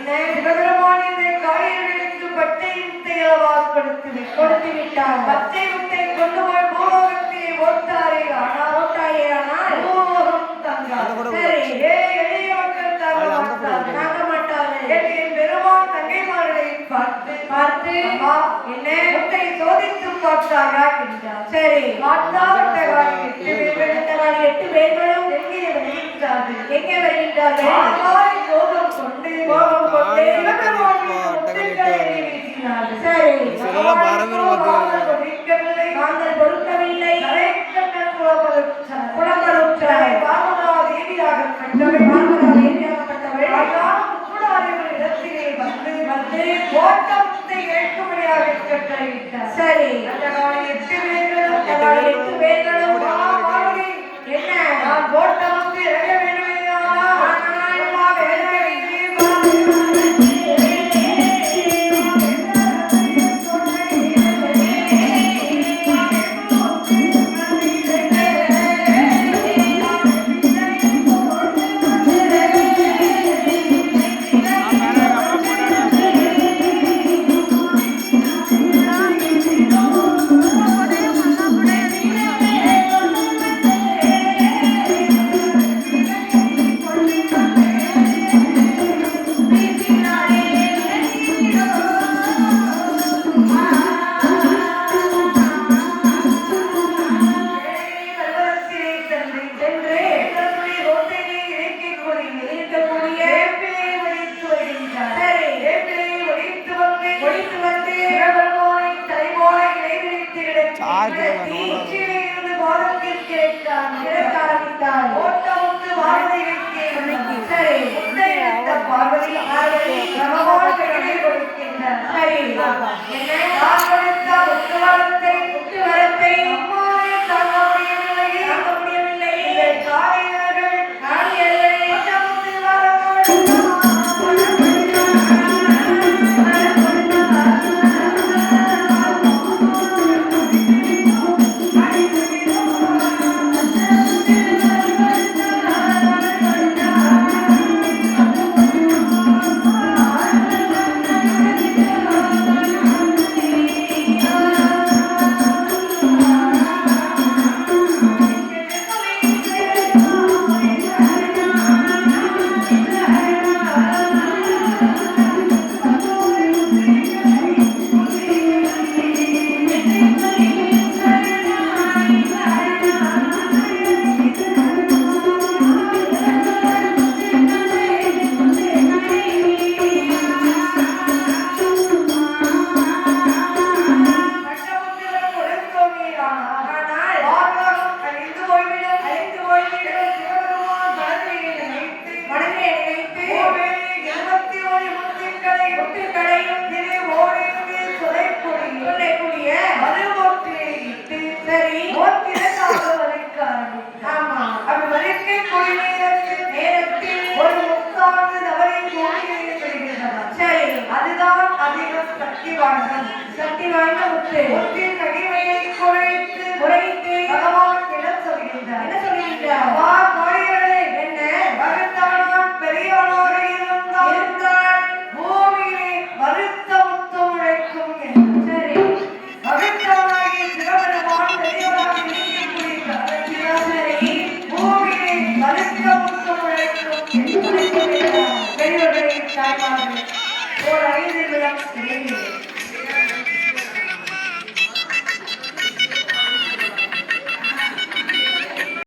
சிவபெருமானின் காரியர்களுக்கு பச்சை முத்தை கொடுத்து விட்டார். பச்சை முத்தை கொண்டு போய் பூலோகத்திலே ஓட்டாரே ஆனால் பூலோகம் தங்காது. சரி, எளிய மக்கள் தாங்க மாட்டார்கள். என் பெருமான் தங்கைமார்களை பார்த்து என்ன முத்தை சோதித்து பார்த்தாரா என்றார். சரி, பார்த்தாவட்டவாடி 8 பேர்களும் எங்கே வருகின்றார்கள்? கோபம் கொண்டு பொறுக்கவில்லை. சரி, 8 பேர்களும் என்ன நான் ஓட்டமுத்து இறங்க வேண்டுமையா? சக்தி வாய்ந்த முத்தின் மகிமையை குறைத்து பகவான் என்ன சொல்கின்றார்? என்ன பகத்தானான் பெரியோனாக இருந்தால் பூமியிலே வருத்த முத்தம் உழைக்கும். சரி, பகத்தானாகி சிவபெருமான் பெரியோராக இருக்கக்கூடிய சரி பூமியிலே வருத்த முத்தம் உழைக்கும் பெரியோர்களை தாய்மார்கள் ஓர் 5 நிமிடம்